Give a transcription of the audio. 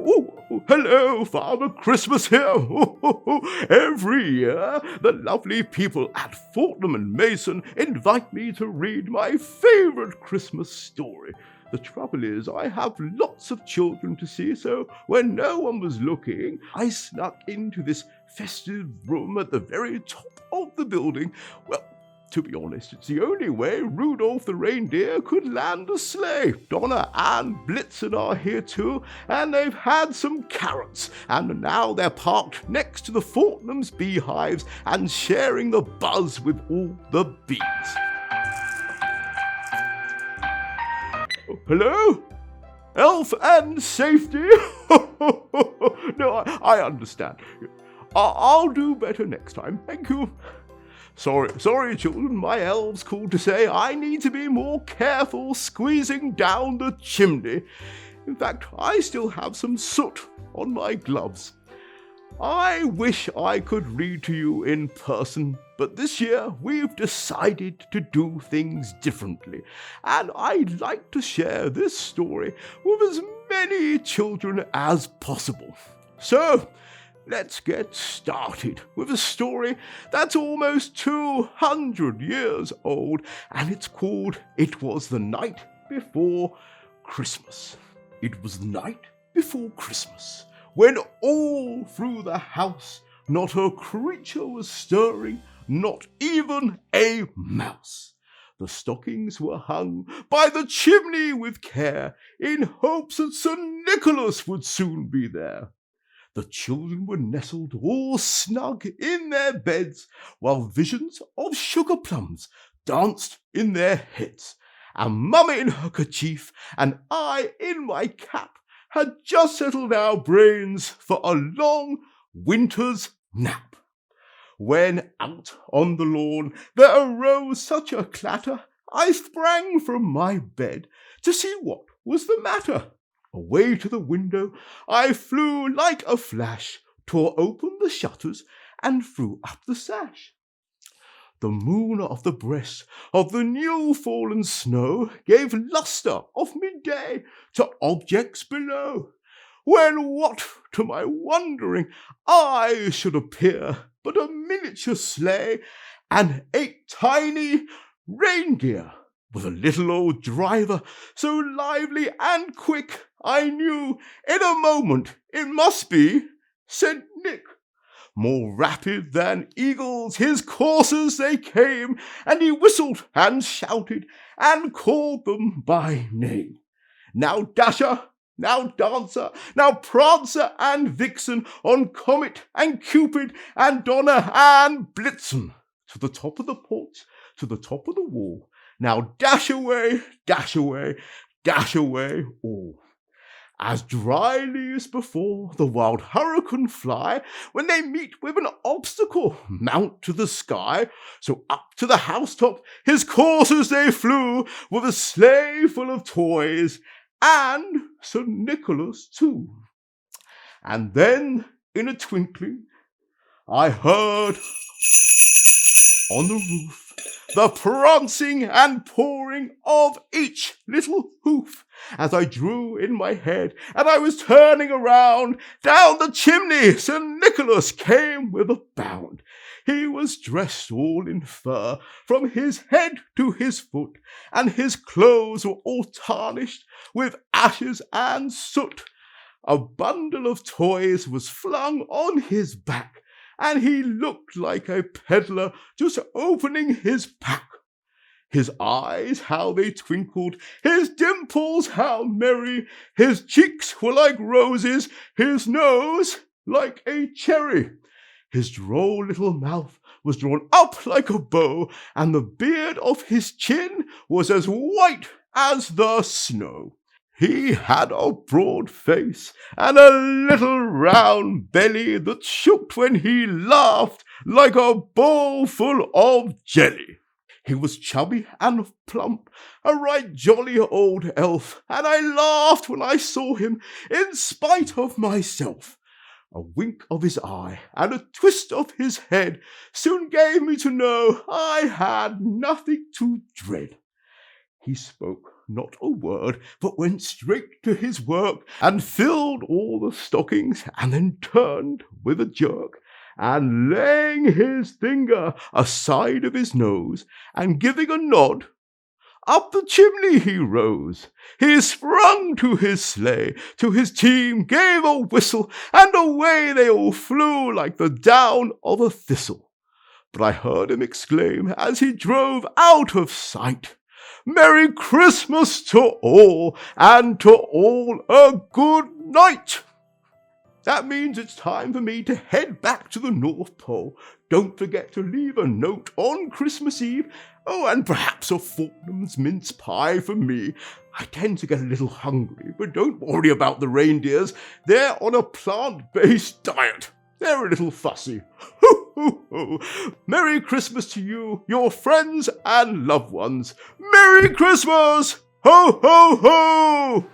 Oh, hello, Father Christmas here. Every year, the lovely people at Fortnum Mason invite me to read my favorite Christmas story. The trouble is, I have lots of children to see, so when no one was looking, I snuck into this festive room at the very top of the building. Well, to be honest, it's the only way Rudolph the reindeer could land a sleigh. Donna and Blitzen are here too, and they've had some carrots, and now they're parked next to the Fortnum's beehives and sharing the buzz with all the bees. Hello? Elf and safety? No, I understand. I'll do better next time. Thank you. Sorry, children, my elves called to say I need to be more careful squeezing down the chimney. In fact, I still have some soot on my gloves. I wish I could read to you in person, but this year we've decided to do things differently, and I'd like to share this story with as many children as possible. So, let's get started with a story that's almost 200 years old, and it's called It Was the Night Before Christmas. It was the night before Christmas, when all through the house not a creature was stirring, not even a mouse. The stockings were hung by the chimney with care, in hopes that St. Nicholas would soon be there. The children were nestled all snug in their beds, while visions of sugar plums danced in their heads, and Mummy in her kerchief and I in my cap had just settled our brains for a long winter's nap. When out on the lawn there arose such a clatter, I sprang from my bed to see what was the matter. Away to the window I flew like a flash, tore open the shutters, and threw up the sash. The moon of the breast of the new-fallen snow gave lustre of midday to objects below, when what, to my wondering eye, should appear but a miniature sleigh and 8 tiny reindeer, with a little old driver so lively and quick, I knew in a moment it must be St. Nick. More rapid than eagles his coursers they came, and he whistled and shouted and called them by name. Now Dasher, now Dancer, now Prancer and Vixen, on Comet and Cupid and Donner and Blitzen, to the top of the porch, to the top of the wall. Now dash away, dash away, dash away all. As dryly as before, the wild hurricane fly, when they meet with an obstacle, mount to the sky. So up to the housetop his coursers they flew, with a sleigh full of toys, and St. Nicholas too. And then, in a twinkling, I heard on the roof the prancing and pawing of each little hoof, as I drew in my head, and I was turning around. Down the chimney St. Nicholas came with a bound. He was dressed all in fur, from his head to his foot, and his clothes were all tarnished with ashes and soot. A bundle of toys was flung on his back, and he looked like a peddler just opening his pack. His eyes, how they twinkled, his dimples, how merry, his cheeks were like roses, his nose like a cherry. His droll little mouth was drawn up like a bow, and the beard of his chin was as white as the snow. He had a broad face and a little round belly that shook when he laughed like a bowl full of jelly. He was chubby and plump, a right jolly old elf, and I laughed when I saw him in spite of myself. A wink of his eye and a twist of his head soon gave me to know I had nothing to dread. He spoke not a word, but went straight to his work and filled all the stockings, and then turned with a jerk, and laying his finger aside of his nose, and giving a nod, up the chimney he rose. He sprung to his sleigh, to his team gave a whistle, and away they all flew like the down of a thistle. But I heard him exclaim, as he drove out of sight, "Merry Christmas to all, and to all a good night!" That means it's time for me to head back to the North Pole. Don't forget to leave a note on Christmas Eve. Oh, and perhaps a Fortnum's mince pie for me. I tend to get a little hungry, but don't worry about the reindeers. They're on a plant-based diet. They're a little fussy. Ho, ho, ho. Merry Christmas to you, your friends and loved ones. Merry Christmas! Ho, ho, ho!